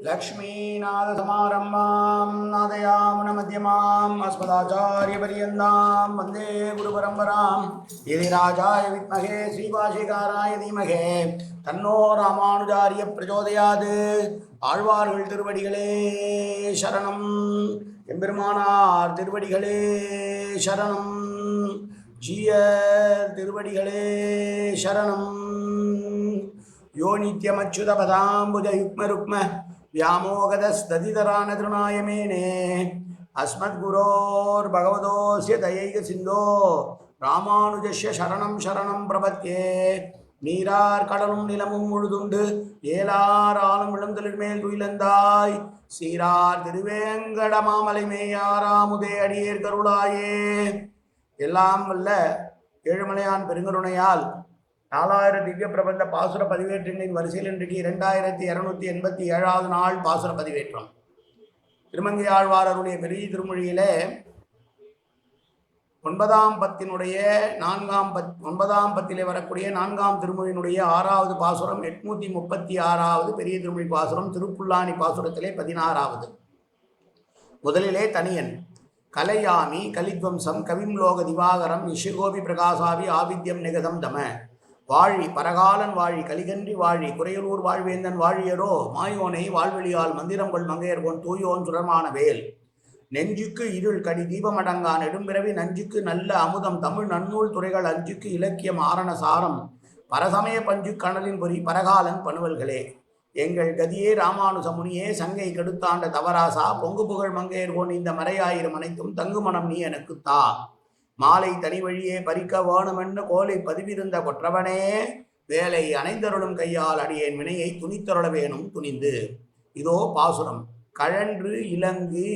लक्ष्मीनाथसमारम्भां नादयामुनमध्यमाम् अस्मदाचार्यपर्यन्तां वन्दे गुरुपरम्परां यतिराजाय विद्महे श्रीभाष्यकाराय धीमहि तन्नो रामानुजार्य प्रचोदयात् ஆழ்வார்கள் திருவடிகளே சரணம் எம்பெருமானார் திருவடிகளே சரணம் ஜீயர் திருவடிகளே சரணம் யோ நித்யமச்சுத பதாம்புஜ யுக்ம ருக்ம व्यामोगदस्तदितरानतृणाय मेने अस्मद्गुरोर्भगवतोऽस्य दयैक सिन्धो रामानुजस्य शरणं शरणं प्रपद्ये நீரார் கடலும் நிலமும் முழுதுண்டு ஏலார் ஆளும் விழுந்தலின் மேல் துயிலந்தாய் சீரார் திருவேங்கடமாமலை மேயாராமுதே அடியேர் கருளாயே. எல்லாம் வல்ல ஏழுமலையான் பெருங்கருணையால் 4000 திவ்ய பிரபந்த பாசுர பதிவேற்றங்களின் வரிசையில் இன்றைக்கு 2287வது நாள் பாசுர பதிவேற்றம். திருமங்கை ஆழ்வாரருடைய பெரிய திருமொழியிலே 9ஆம் பத்தினுடைய 9ஆம் பத்திலே வரக்கூடிய 4ஆம் திருமொழியினுடைய 6வது பாசுரம் 836வது பெரிய திருமொழி பாசுரம் திருப்புல்லானி பாசுரத்திலே 16வது. முதலிலே தனியன் கலையாமி கலித்வம்சம் கவிம் லோக திவாகரம் இஷுகோபி பிரகாசாவி ஆவித்யம் நிகதம் தம வாழி பரகாலன் வாழி கலிகன்றி வாழி குறையலூர் வாழ்வேந்தன் வாழியரோ மாயோனை வாழ்வெளியால் மந்திரங்கொள் மங்கையர்கோன் தூயோன் சுரமான வேல் நெஞ்சுக்கு இருள் கடி தீபமடங்கா நெடும்பிறவி நஞ்சுக்கு நல்ல அமுதம் தமிழ் நன்னூல் துறைகள் அஞ்சுக்கு இலக்கியம் ஆரண சாரம் பரசமய பஞ்சு கணலின் பொறி பரகாலன் பணுவல்களே எங்கள் கதியே ராமானுச முனியே சங்கை கெடுத்தாண்ட தவராசா பொங்கு புகழ் மங்கையர்கோன் இந்த மறையாயிரம் அனைத்தும் தங்குமணம் நீ எனக்குத்தா மாலை தனி வழியே பறிக்க வேணுமென்று கோலை பதிவிருந்த கொற்றவனே வேலை அணைந்தருளும் கையால் அடியேன் வினையை துணித்தருள வேணும் துணிந்து. இதோ பாசுரம். கழன்று இலங்கு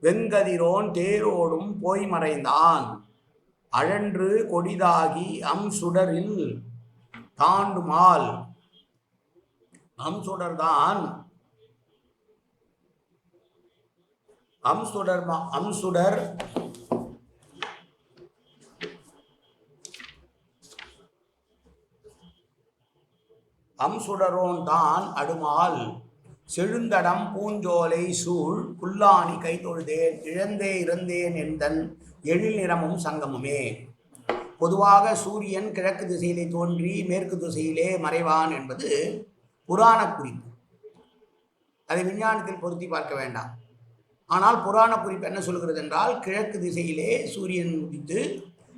வெங்கதிரோன் தேரோடும் போய் மறைந்தான் அழன்று கொடிதாகி சுடரில் தாண்டுமால் சுடர்தான் சுடர் சுடரோன் தான் அடுமால் செழுந்தடம் பூஞ்சோலை சூழ் புல்லானி கை தொழுதேன் இழந்தே இறந்தேன் எந்தன் எழில் நிறமும் சங்கமுமே. பொதுவாக சூரியன் கிழக்கு திசையிலே தோன்றி மேற்கு திசையிலே மறைவான் என்பது புராண குறிப்பு. அதை விஞ்ஞானத்தில் பொருத்தி பார்க்க வேண்டாம். ஆனால் புராண குறிப்பு என்ன சொல்கிறது என்றால் கிழக்கு திசையிலே சூரியன் உதித்து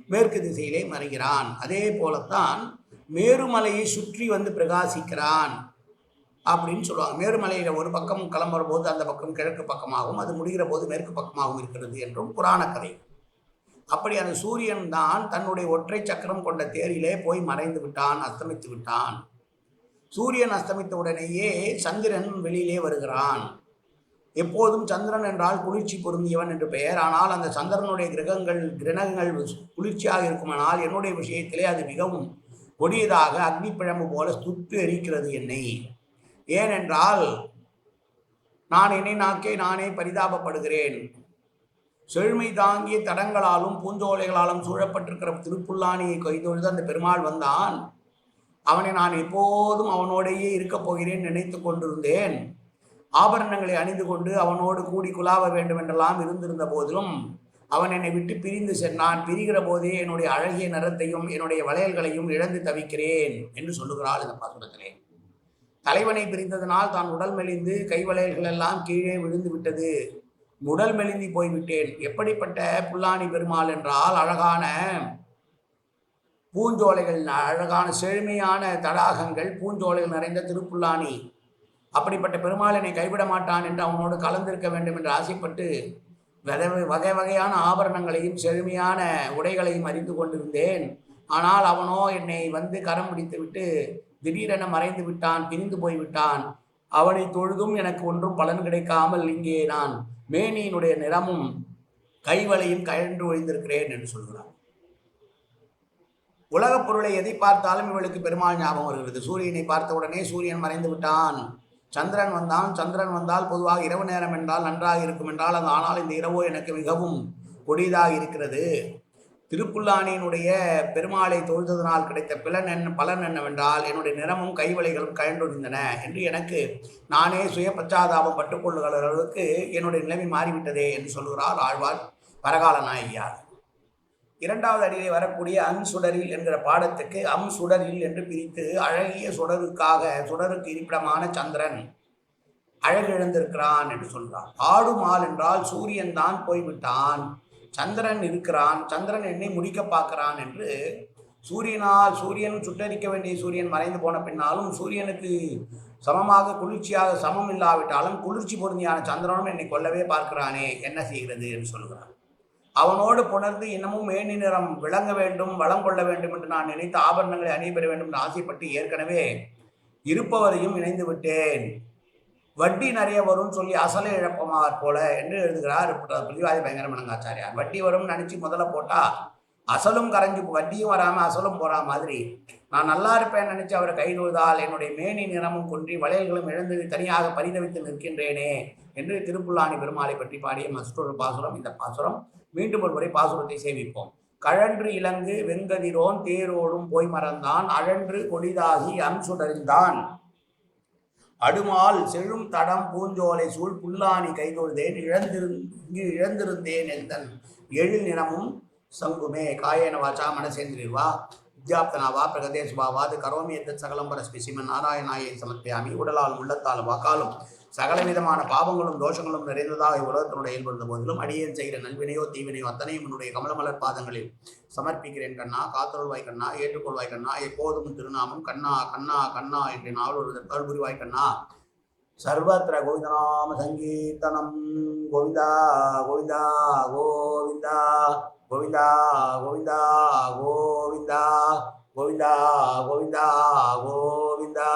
மேற்கு திசையிலே மறைகிறான். அதே போலத்தான் மேருமலையை சுற்றி வந்து பிரகாசிக்கிறான் அப்படின்னு சொல்லுவாங்க. மேருமலையில் ஒரு பக்கம் கிளம்புற போது அந்த பக்கம் கிழக்கு பக்கமாகவும் அது முடிகிற போது மேற்கு பக்கமாகவும் இருக்கிறது என்றும் புராண கதை. அப்படி அந்த சூரியன் தான் தன்னுடைய ஒற்றை சக்கரம் கொண்ட தேரிலே போய் மறைந்து விட்டான், அஸ்தமித்து விட்டான். சூரியன் அஸ்தமித்த உடனேயே சந்திரன் வெளியிலே வருகிறான். எப்போதும் சந்திரன் என்றால் குளிர்ச்சி பொருந்தியவன் என்று பெயர். ஆனால் அந்த சந்திரனுடைய கிரகங்கள் குளிர்ச்சியாக இருக்குமானால் என்னுடைய விஷயத்திலே அது மிகவும் கொடியதாக அக்னி பிழம்பு போல சுட்டு எரிக்கிறது என்னை. ஏனென்றால் நான் என்னை நானே பரிதாபப்படுகிறேன். செழுமை தாங்கிய தடங்களாலும் பூஞ்சோலைகளாலும் சூழப்பட்டிருக்கிற திருப்புல்லானியை கைதொழுது அந்த பெருமாள் வந்தான். அவனை நான் எப்போதும் அவனோடையே இருக்கப் போகிறேன் நினைத்து கொண்டிருந்தேன். ஆபரணங்களை அணிந்து கொண்டு அவனோடு கூடி குலாவ வேண்டும் என்றெல்லாம் இருந்திருந்த போதிலும் அவன் என்னை விட்டு பிரிந்து சென்றான். பிரிகிற போதே என்னுடைய அழகிய நிறத்தையும் என்னுடைய வளையல்களையும் இழந்து தவிக்கிறேன் என்று சொல்லுகிறாள் இந்த பாசுரத்திலே. தலைவனை பிரிந்ததனால் தான் உடல் மெலிந்து கைவளையல்கள் எல்லாம் கீழே விழுந்து விட்டது. உடல் மெலிந்தி போய்விட்டேன். எப்படிப்பட்ட புல்லானி பெருமாள் என்றால் அழகான பூஞ்சோலைகள், அழகான செழுமையான தடாகங்கள், பூஞ்சோலைகள் நிறைந்த திருப்புல்லானி. அப்படிப்பட்ட பெருமாள் என்னை கைவிட மாட்டான் என்று அவனோடு கலந்திருக்க வேண்டும் என்று ஆசைப்பட்டு வகை வகையான ஆபரணங்களையும் செழுமையான உடைகளையும் அறிந்து கொண்டிருந்தேன். ஆனால் அவனோ என்னை வந்து கரம் பிடித்து விட்டு திடீரென மறைந்து விட்டான், பிரிந்து போய்விட்டான். அவனை தொழுதும் எனக்கு ஒன்றும் பலன் கிடைக்காமல் இங்கே நான் மேனியினுடைய நிறமும் கைவளையும் கழன்று ஒழிந்திருக்கிறேன் என்று சொல்கிறான். உலகப் பொருளை எதை பார்த்தாலும் இவளுக்கு பெருமாள் ஞாபகம் வருகிறது. சூரியனை பார்த்தவுடனே சூரியன் மறைந்து விட்டான், சந்திரன் வந்தான். சந்திரன் வந்தால் பொதுவாக இரவு நேரம் என்றால் நன்றாக இருக்கும் என்றால் அது ஆனால் இந்த இரவோ எனக்கு மிகவும் கொடிதாக இருக்கிறது. திருப்புல்லானியினுடைய பெருமாளை தொழுததனால் கிடைத்த பலன் என்னவென்றால் என்னுடைய நிறமும் கைவளைகளும் கழன்றொழிந்தன என்று எனக்கு நானே சுய பச்சாதாபம் பட்டுக்கொள்ளுகிற அளவுக்கு என்னுடைய நிலைமை மாறிவிட்டதே என்று சொல்கிறார் ஆழ்வார் பரகால நாயகியார். இரண்டாவது அடியிலே வரக்கூடிய சுடரில் என்கிற பாடத்துக்கு சுடரில் என்று பிரித்து அழகிய சுடருக்கு இருப்பிடமான சந்திரன் அழகிழந்திருக்கிறான் என்று சொல்கிறார். ஆடுமால் என்றால் சூரியன் தான் போய்விட்டான், சந்திரன் இருக்கிறான், சந்திரன் என்னை முடிக்க பார்க்கிறான் என்று சூரியன் சுட்டரிக்க வேண்டிய சூரியன் மறைந்து போன பின்னாலும் சூரியனுக்கு சமமாக குளிர்ச்சியாக சமம் இல்லாவிட்டாலும் குளிர்ச்சி பொருந்தியான சந்திரனும் என்னை கொல்லவே பார்க்கிறானே, என்ன செய்கிறது என்று சொல்கிறான். அவனோடு புணர்ந்து இன்னமும் மேனி நிறம் விளங்க வேண்டும், வளம் கொள்ள வேண்டும் என்று நான் நினைத்த ஆபரணங்களை அணிபெற வேண்டும் என்று ஆசைப்பட்டு ஏற்கனவே இருப்பவரையும் இணைந்து விட்டேன். வட்டி நிறைய வரும்னு சொல்லி அசலை இழப்பமார் போல என்று எழுதுகிறார் பிரிவாதி பயங்கர மணங்காச்சாரியார். வட்டி வரும்னு நினச்சி முதல்ல போட்டால் அசலும் கரைஞ்சி வட்டியும் வராமல் அசலும் போகிற மாதிரி நான் நல்லா இருப்பேன் நினச்சி அவரை கை நூழ்தால் என்னுடைய மேனி நிறமும் குன்றி வளையல்களும் இழந்து தனியாக பரிதவித்து நிற்கின்றேனே என்று திருப்புல்லானி பெருமாளை பற்றி பாடிய மற்றொரு பாசுரம் இந்த பாசுரம். மீண்டும் ஒரு முறை பாசுரத்தை சேமிப்போம். கழன்று இலங்கு வெங்கதிரோன் தேரோடும் போய் மறந்தான், அழன்று கொடிதாகி சுடறிந்தான், அடுமால் செழும் தடம் பூஞ்சோலை சூழ் புல்லானி கைதொழுதேன், இழந்திருந்தேன் எந்தன் எழில் நிறமும் சங்குமே. காயேன வாச்சா மனசேந்திரிவா வித்யாப்தனாவா பிரகதேசுபாவாது கரோமி எத்த சகலம் பரஸ்மிசிமன் நாராயணாயை சமர்ப்பியாமி. உடலாலும் உள்ளத்தாலும் வாக்காலும் சகல விதமான பாவங்களும் தோஷங்களும் நிறைந்ததாக உலகத்தினுடைய இயல்புள்ள போதிலும் அடியேன் செய்கிற நல்வினையோ தீவினையோ அத்தனையும் என்னுடைய கமலமலர் பாதங்களில் சமர்ப்பிக்கிறேன் கண்ணா. காத்தருள்வாய் கண்ணா, ஏற்றுக்கொள்வாய் கண்ணா, எப்போதும் திருநாமம் கண்ணா கண்ணா கண்ணா என்று நாவல் ஒரு புரிவாய் கண்ணா. சர்வத்திர கோவிந்தநாம சங்கீர்த்தனம். கோவிந்தா கோவிந்தா கோவிந்தா கோவிந்தா கோவிந்தா கோவிந்தா கோவிந்தா கோவிந்தா கோவிந்தா.